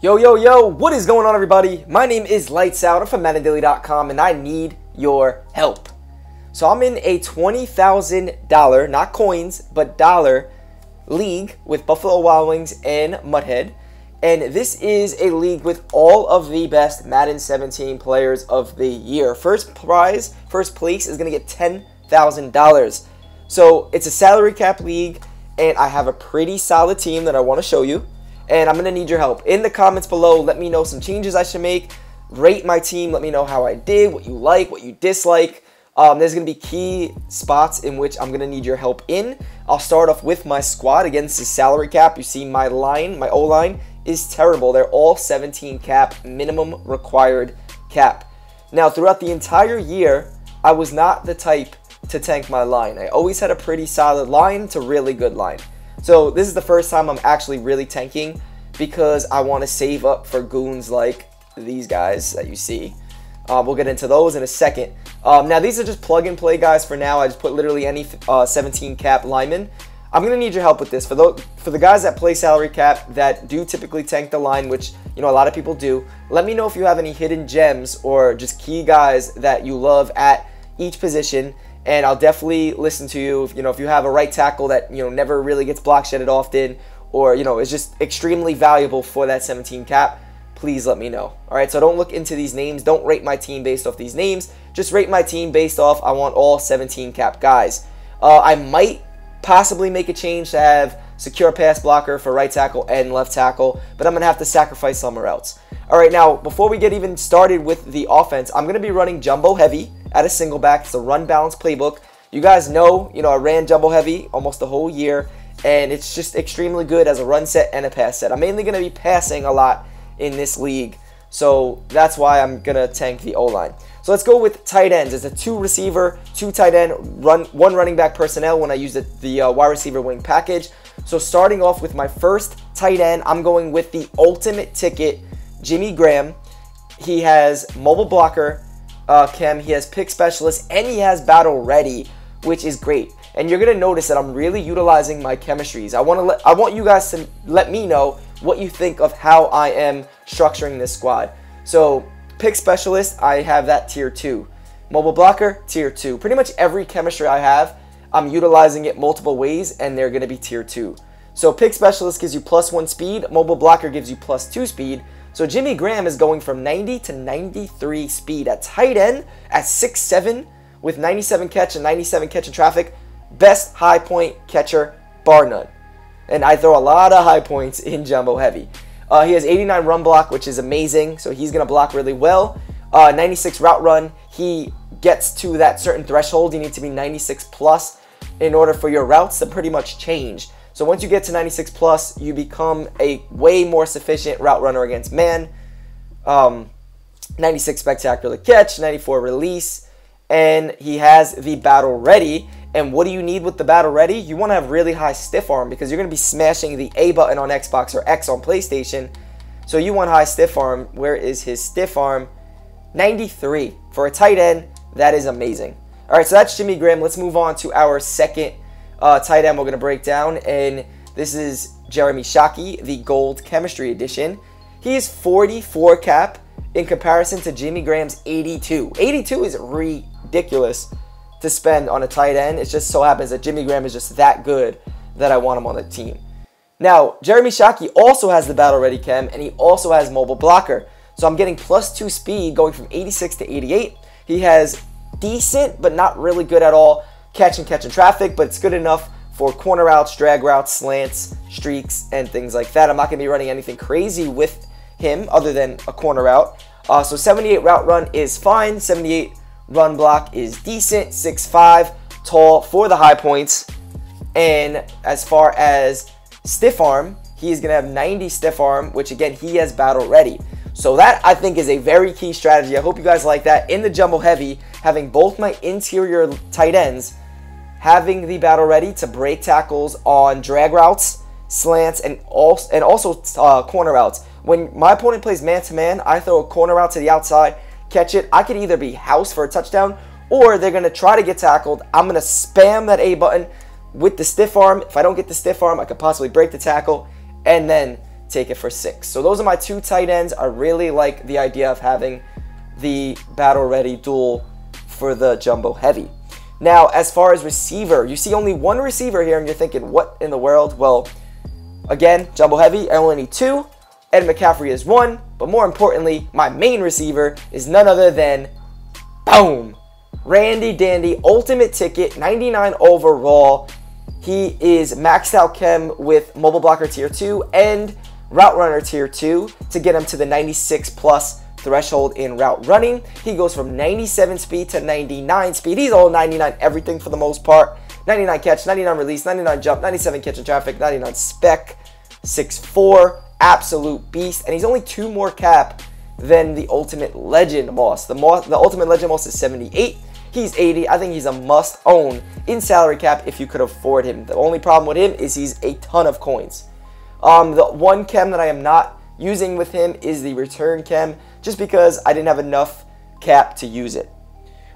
Yo, yo, yo, what is going on, everybody? My name is Lights Out. I'm from MaddenDaily.com, and I need your help. So I'm in a $20,000, not coins, but dollar league with Buffalo Wild Wings and Mudhead. And this is a league with all of the best Madden 17 players of the year. First prize, first place is going to get $10,000. So it's a salary cap league, and I have a pretty solid team that I want to show you. And I'm going to need your help. In the comments below, let me know some changes I should make. Rate my team. Let me know how I did, what you like, what you dislike. There's going to be key spots in which I'm going to need your help in. I'll start off with my squad. Again, this is salary cap. You see my line, my O-line is terrible. They're all 17 cap, minimum required cap. Now, throughout the entire year, I was not the type to tank my line. I always had a pretty solid line to really good line. So this is the first time I'm actually really tanking because I want to save up for goons like these guys that you see. We'll get into those in a second. Now these are just plug and play guys for now. I just put literally any 17 cap lineman. I'm going to need your help with this. For the guys that play salary cap that do typically tank the line, which you know a lot of people do, let me know if you have any hidden gems or just key guys that you love at each position. And I'll definitely listen to you. If you have a right tackle that never really gets block shedded often, or is just extremely valuable for that 17 cap, please let me know. All right, so don't look into these names. Don't rate my team based off these names. Just rate my team based off I want all 17 cap guys. I might possibly make a change to have secure pass blocker for right tackle and left tackle, but I'm gonna have to sacrifice somewhere else. All right, now before we get even started with the offense, I'm gonna be running jumbo heavy at a single back. It's a run balance playbook. You guys know, I ran jumbo heavy almost the whole year, and it's just extremely good as a run set and a pass set. I'm mainly going to be passing a lot in this league, so that's why I'm going to tank the O-line. So let's go with tight ends. It's a 2 receiver, 2 tight end, 1 running back personnel when I use the wide receiver wing package. So starting off with my first tight end, I'm going with the ultimate ticket, Jimmy Graham. He has mobile blocker, chem, he has pick specialist, and he has battle ready, which is great. And you're gonna notice that I'm really utilizing my chemistries. I want you guys to let me know what you think of how I am structuring this squad. So pick specialist, I have that tier 2. Mobile blocker, tier 2. Pretty much every chemistry I have, I'm utilizing it multiple ways, and they're gonna be tier 2. So pick specialist gives you +1 speed. Mobile blocker gives you +2 speed. So Jimmy Graham is going from 90 to 93 speed at tight end at 6'7", with 97 catch and 97 catch in traffic. Best high point catcher, bar none. And I throw a lot of high points in jumbo heavy. He has 89 run block, which is amazing. So he's going to block really well. 96 route run. He gets to that certain threshold. You need to be 96 plus in order for your routes to pretty much change. So once you get to 96 plus, you become a way more sufficient route runner against man. 96 spectacular catch, 94 release, and he has the battle ready. And what do you need with the battle ready? You want to have really high stiff arm because you're going to be smashing the A button on Xbox or X on PlayStation. So you want high stiff arm. Where is his stiff arm? 93. For a tight end, that is amazing. All right, so that's Jimmy Graham. Let's move on to our second tight end we're going to break down, and this is Jeremy Shockey, the Gold Chemistry Edition. He is 44 cap in comparison to Jimmy Graham's 82. 82 is ridiculous to spend on a tight end. It just so happens that Jimmy Graham is just that good that I want him on the team. Now, Jeremy Shockey also has the battle ready chem, and he also has mobile blocker. So I'm getting +2 speed going from 86 to 88. He has decent, but not really good at all, catch and traffic, but it's good enough for corner routes, drag routes, slants, streaks, and things like that. I'm not going to be running anything crazy with him other than a corner route. So 78 route run is fine. 78 run block is decent. 6'5", tall for the high points. And as far as stiff arm, he's going to have 90 stiff arm, which again, he has battle ready. So that, I think, is a very key strategy. I hope you guys like that. In the jumbo heavy, having both my interior tight ends having the battle ready to break tackles on drag routes, slants, and also corner routes. When my opponent plays man-to-man, I throw a corner route to the outside, catch it. I could either be house for a touchdown, or they're going to try to get tackled. I'm going to spam that A button with the stiff arm. If I don't get the stiff arm, I could possibly break the tackle and then take it for 6. So those are my 2 tight ends. I really like the idea of having the battle ready duel for the jumbo heavy. Now, as far as receiver, you see only 1 receiver here, and you're thinking, what in the world? Well, again, jumbo heavy, I only need 2. Ed McCaffrey is 1, but more importantly, my main receiver is none other than, boom, Randy Dandy, ultimate ticket, 99 overall. He is maxed out chem with mobile blocker tier 2 and route runner tier 2 to get him to the 96 plus threshold in route running. He goes from 97 speed to 99 speed. He's all 99 everything for the most part. 99 catch, 99 release, 99 jump, 97 catch in traffic, 99 spec, 6'4", absolute beast. And he's only 2 more cap than the ultimate legend Moss. The ultimate legend Moss is 78. He's 80. I think he's a must own in salary cap if you could afford him. The only problem with him is he's a ton of coins. The one chem that I am not using with him is the return chem, just because I didn't have enough cap to use it.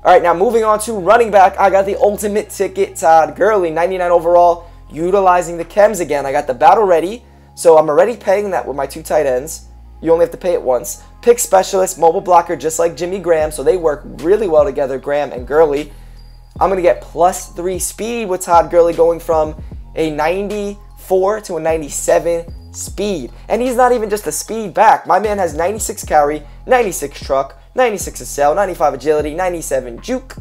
All right, now moving on to running back, I got the ultimate ticket, Todd Gurley, 99 overall, utilizing the chems again. I got the battle ready, so I'm already paying that with my 2 tight ends. You only have to pay it once. Pick specialist, mobile blocker, just like Jimmy Graham, so they work really well together, Graham and Gurley. I'm going to get +3 speed with Todd Gurley, going from a 94 to a 97 speed. And he's not even just a speed back. My man has 96 carry, 96 truck, 96 accel, 95 agility, 97 juke.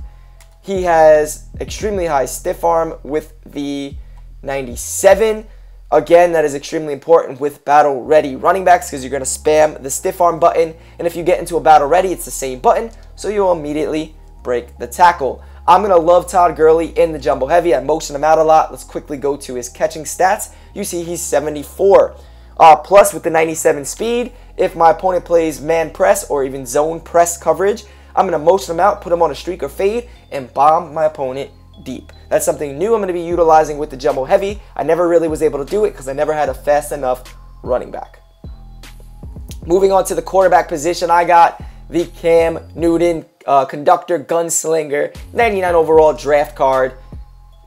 He has extremely high stiff arm with the 97. Again, that is extremely important with battle ready running backs, because you're going to spam the stiff arm button. And if you get into a battle ready, it's the same button, so you'll immediately break the tackle. I'm going to love Todd Gurley in the jumbo heavy. I motion him out a lot. Let's quickly go to his catching stats. You see he's 74. Plus with the 97 speed, if my opponent plays man press or even zone press coverage, I'm going to motion him out, put him on a streak or fade, and bomb my opponent deep. That's something new I'm going to be utilizing with the jumbo heavy. I never really was able to do it because I never had a fast enough running back. Moving on to the quarterback position, I got the Cam Newton conductor gunslinger, 99 overall draft card,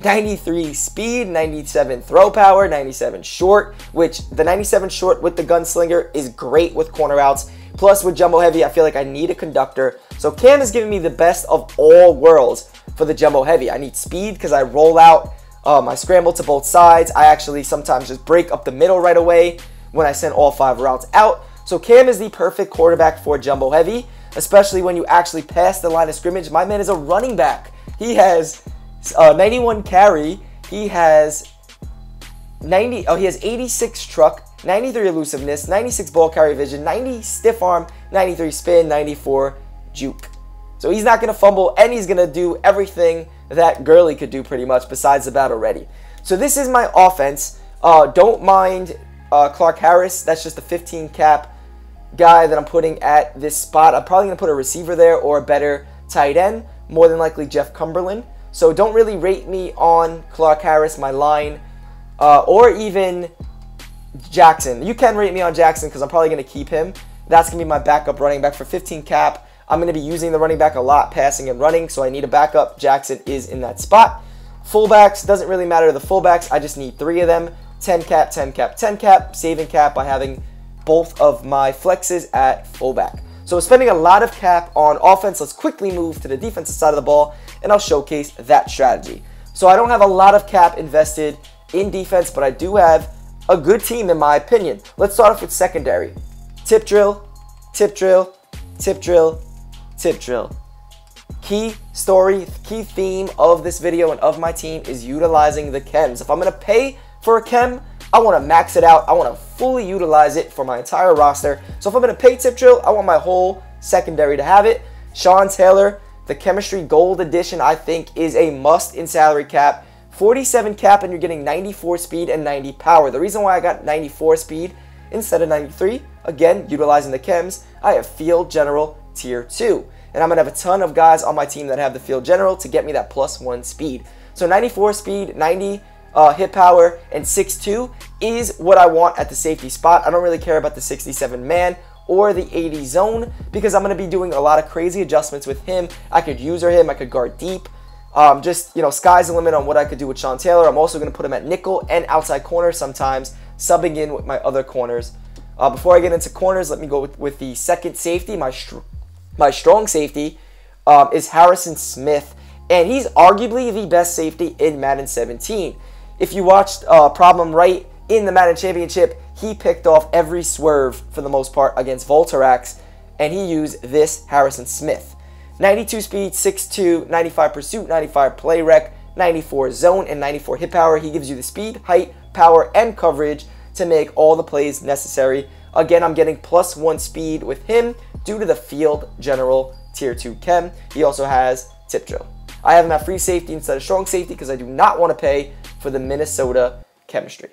93 speed, 97 throw power, 97 short, which the 97 short with the gunslinger is great with corner outs. Plus with jumbo heavy, I feel like I need a conductor. So Cam is giving me the best of all worlds for the jumbo heavy. I need speed because I roll out, I scramble to both sides. I actually sometimes just break up the middle right away when I send all 5 routes out. So Cam is the perfect quarterback for jumbo heavy, especially when you actually pass the line of scrimmage. My man is a running back. He has 91 carry. He has 86 truck, 93 elusiveness, 96 ball carry vision, 90 stiff arm, 93 spin, 94 juke. So he's not going to fumble, and he's going to do everything that Gurley could do pretty much besides the battle ready. So this is my offense. Don't mind Clark Harris. That's just a 15 cap guy that I'm putting at this spot. I'm probably going to put a receiver there or a better tight end, more than likely Jeff Cumberland. So don't really rate me on Clark Harris, my line, or even Jackson. You can rate me on Jackson because I'm probably going to keep him. That's going to be my backup running back for 15 cap. I'm going to be using the running back a lot, passing and running, so I need a backup. Jackson is in that spot. Fullbacks, doesn't really matter the fullbacks. I just need 3 of them. 10 cap, 10 cap, 10 cap, saving cap by having both of my flexes at fullback. So spending a lot of cap on offense. Let's quickly move to the defensive side of the ball, and I'll showcase that strategy. So I don't have a lot of cap invested in defense, but I do have a good team in my opinion. Let's start off with secondary. Tip drill, tip drill, tip drill, tip drill. Key story, key theme of this video and of my team is utilizing the chems. If I'm going to pay for a chem, I want to max it out. I want to fully utilize it for my entire roster. So if I'm going to pay tip drill, I want my whole secondary to have it. Sean Taylor, the chemistry gold edition, I think is a must in salary cap. 47 cap and you're getting 94 speed and 90 power. The reason why I got 94 speed instead of 93, again, utilizing the chems, I have field general tier 2. And I'm going to have a ton of guys on my team that have the field general to get me that +1 speed. So 94 speed, 90 hit power, and 6'2" is what I want at the safety spot. I don't really care about the 67 man or the 80 zone because I'm going to be doing a lot of crazy adjustments with him. I could user him, I could guard deep. Just, you know, sky's the limit on what I could do with Sean Taylor. I'm also going to put him at nickel and outside corner sometimes, subbing in with my other corners Before I get into corners, let me go with the second safety. My strong safety is Harrison Smith, and he's arguably the best safety in Madden 17. If you watched Problem Right in the Madden Championship, he picked off every swerve for the most part against Volterax, and he used this Harrison Smith. 92 speed, 6'2", 95 pursuit, 95 play rec, 94 zone, and 94 hit power. He gives you the speed, height, power, and coverage to make all the plays necessary. Again, I'm getting +1 speed with him due to the Field General Tier 2 Chem. He also has Tip Drill. I have him at free safety instead of strong safety because I do not want to pay for the Minnesota chemistry.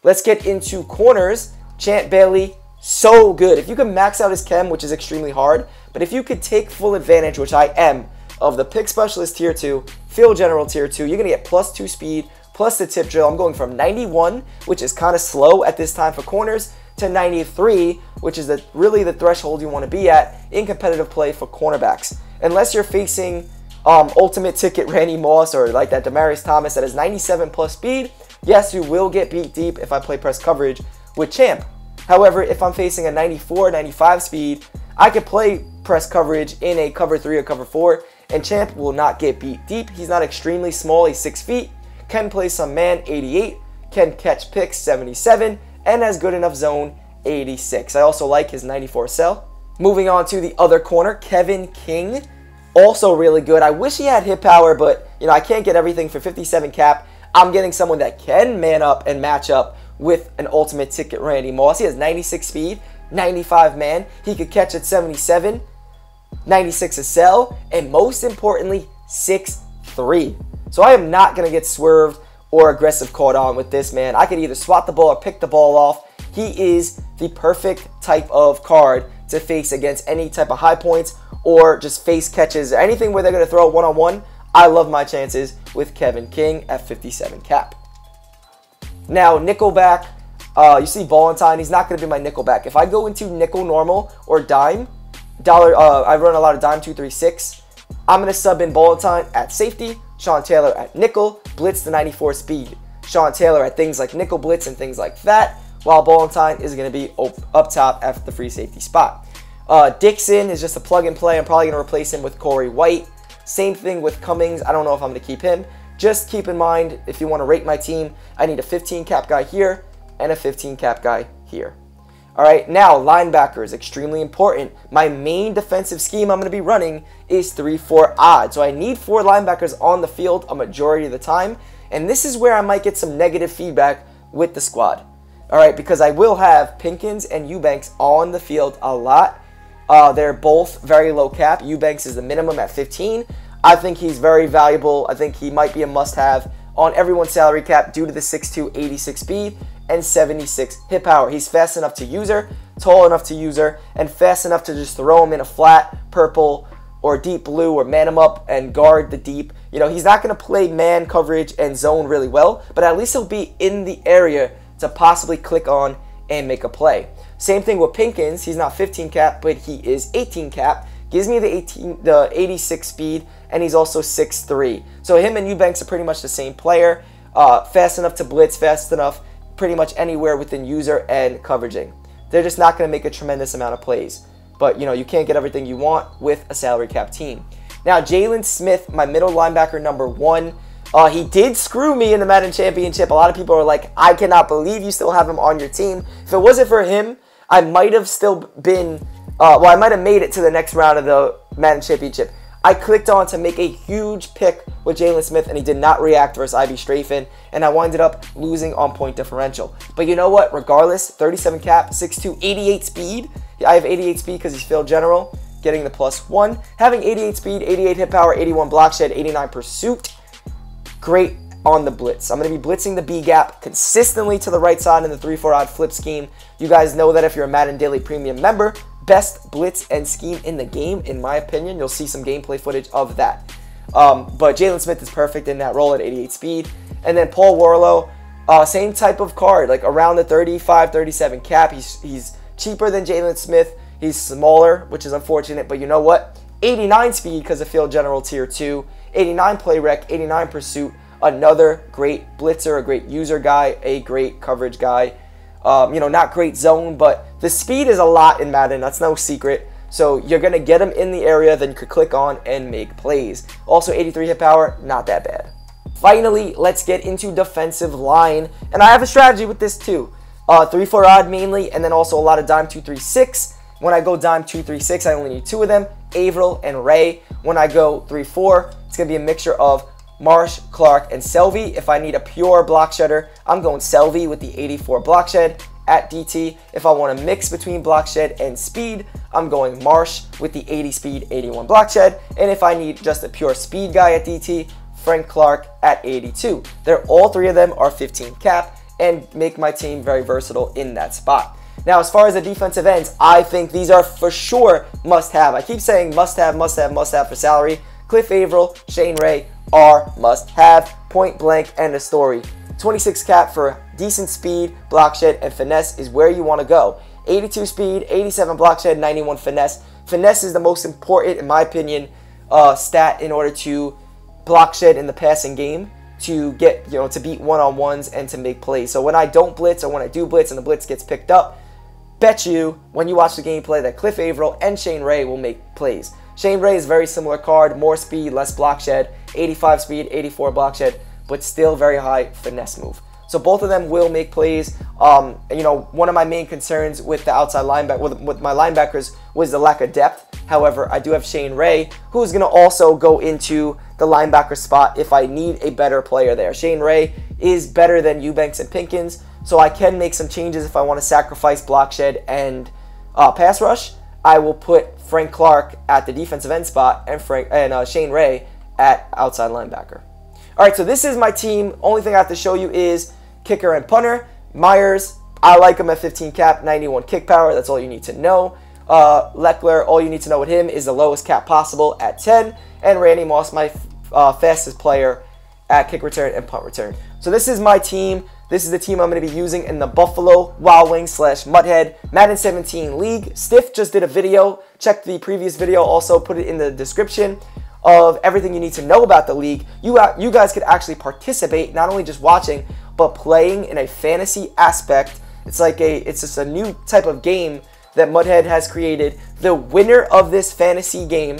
Let's get into corners. Champ Bailey, so good. If you can max out his chem, which is extremely hard, but if you could take full advantage, which I am, of the Pick Specialist Tier 2, Field General Tier 2, you're going to get +2 speed, plus the Tip Drill. I'm going from 91, which is kind of slow at this time for corners, to 93, which is really the threshold you want to be at in competitive play for cornerbacks. Unless you're facing ultimate ticket Randy Moss or like that Demaryius Thomas that has 97 plus speed, yes, you will get beat deep if I play press coverage with Champ. However, if I'm facing a 94, 95 speed, I could play press coverage in a cover 3 or cover 4, and Champ will not get beat deep. He's not extremely small, he's 6 feet, can play some man, 88, can catch picks, 77, and has good enough zone, 86. I also like his 94 cell. Moving on to the other corner, Kevin King, also really good. I wish he had hit power, but I can't get everything for 57 cap. I'm getting someone that can man up and match up with an ultimate ticket Randy Moss. He has 96 speed, 95 man. He could catch at 77, 96 a cell, and most importantly, 6'3". So I am not going to get swerved or aggressive caught on with this man. I could either swat the ball or pick the ball off. He is the perfect type of card to face against any type of high points or just face catches or anything where they're going to throw one-on-one. I love my chances with Kevin King at 57 cap. Now, nickelback, you see Ballentine, he's not going to be my nickelback. If I go into nickel normal or dime, I run a lot of dime 236. I'm going to sub in Ballentine at safety, Sean Taylor at nickel, blitz the 94 speed. Sean Taylor at things like nickel blitz and things like that, while Ballentine is going to be up top at the free safety spot. Dixon is just a plug and play. I'm probably going to replace him with Corey White. Same thing with Cummings. I don't know if I'm going to keep him. Just keep in mind, if you want to rate my team, I need a 15 cap guy here and a 15 cap guy here. All right, now linebackers, extremely important. My main defensive scheme I'm going to be running is 3-4 odd. So I need 4 linebackers on the field a majority of the time. And this is where I might get some negative feedback with the squad. All right, because I will have Pinkins and Eubanks on the field a lot. They're both very low cap. Eubanks is the minimum at 15. I think he's very valuable. I think he might be a must-have on everyone's salary cap due to the 6'2", 86 speed and 76 hit power. He's fast enough to use her, tall enough to use her, and fast enough to just throw him in a flat purple or deep blue or man him up and guard the deep. He's not going to play man coverage and zone really well, but at least he'll be in the area to possibly click on and make a play. Same thing with Pinkins. He's not 15 cap, but he is 18 cap. Gives me the 86 speed, and he's also 6'3". So him and Eubanks are pretty much the same player. Fast enough to blitz, fast enough pretty much anywhere within user and coveraging. They're just not going to make a tremendous amount of plays. But, you can't get everything you want with a salary cap team. Now, Jalen Smith, my middle linebacker, number 1. He did screw me in the Madden Championship. A lot of people are like, I cannot believe you still have him on your team. If it wasn't for him, I might have still been, I might have made it to the next round of the Madden Championship. I clicked on to make a huge pick with Jalen Smith, and he did not react versus IB Strafen, and I winded up losing on point differential. But you know what? Regardless, 37 cap, 6'2", 88 speed. I have 88 speed because he's Field General, getting the +1. Having 88 speed, 88 hit power, 81 block shed, 89 pursuit. Great on the blitz. I'm going to be blitzing the B gap consistently to the right side in the 3-4 odd flip scheme. You guys know that if you're a Madden Daily Premium member, best blitz and scheme in the game, in my opinion. You'll see some gameplay footage of that. But Jalen Smith is perfect in that role at 88 speed. And then Paul Warlow, same type of card, like around the 35, 37 cap. He's cheaper than Jalen Smith. He's smaller, which is unfortunate, but you know what? 89 speed because of Field General Tier 2, 89 play rec, 89 pursuit, another great blitzer, a great user guy, a great coverage guy. Not great zone, but the speed is a lot in Madden. That's no secret. So you're going to get him in the area, then you could click on and make plays. Also 83 hit power, not that bad. Finally, let's get into defensive line. And I have a strategy with this too. 3-4 odd mainly, and then also a lot of dime 2-3-6. When I go dime 2-3-6, I only need 2 of them, Averill and Ray. When I go 3-4, it's going to be a mixture of Marsh, Clark, and Selvey. If I need a pure block shedder, I'm going Selvey with the 84 block shed at DT. If I want to mix between block shed and speed, I'm going Marsh with the 80 speed, 81 block shed. And if I need just a pure speed guy at DT, Frank Clark at 82. All three of them are 15 cap and make my team very versatile in that spot. Now, as far as the defensive ends, I think these are for sure must-have. I keep saying must-have, must-have, must-have for salary. Cliff Averill, Shane Ray are must-have, point blank, end of story. 26 cap for decent speed, block shed, and finesse is where you want to go. 82 speed, 87 block shed, 91 finesse. Finesse is the most important, in my opinion, stat in order to block shed in the passing game, to get, to beat one-on-ones and to make plays. So when I don't blitz or when I do blitz and the blitz gets picked up, bet you when you watch the gameplay that Cliff Averill and Shane Ray will make plays. Shane Ray is a very similar card, more speed, less block shed, 85 speed, 84 block shed, but still very high finesse move. So both of them will make plays. One of my main concerns with the outside linebacker, with my linebackers, was the lack of depth. However, I do have Shane Ray, who's going to also go into the linebacker spot if I need a better player there. Shane Ray is better than Eubanks and Pinkins, so I can make some changes if I want to sacrifice block shed and pass rush. I will put Frank Clark at the defensive end spot and Shane Ray at outside linebacker. All right, so this is my team. Only thing I have to show you is kicker and punter. Myers, I like him at 15 cap, 91 kick power. That's all you need to know. Leckler, all you need to know with him is the lowest cap possible at 10. And Randy Moss, my fastest player at kick return and punt return. So this is my team. This is the team I'm going to be using in the Buffalo Wild Wings / Muthead Madden 17 League. Stiff just did a video. Check the previous video. Also put it in the description of everything you need to know about the league. You guys could actually participate, not only just watching, but playing in a fantasy aspect. It's just a new type of game that Muthead has created. The winner of this fantasy game,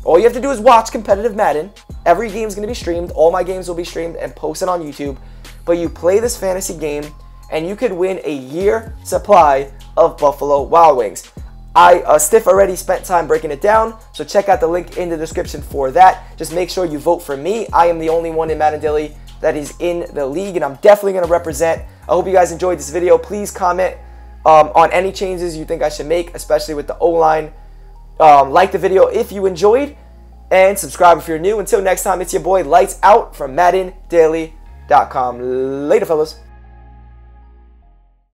all you have to do is watch competitive Madden. Every game is going to be streamed. All my games will be streamed and posted on YouTube. But you play this fantasy game, and you could win a year supply of Buffalo Wild Wings. Stiff already spent time breaking it down, so check out the link in the description for that. Just make sure you vote for me. I am the only one in Madden Daily that is in the league, and I'm definitely going to represent. I hope you guys enjoyed this video. Please comment on any changes you think I should make, especially with the O-line. Like the video if you enjoyed, and subscribe if you're new. Until next time, it's your boy Lights Out from MaddenDaily.com. Later, fellas.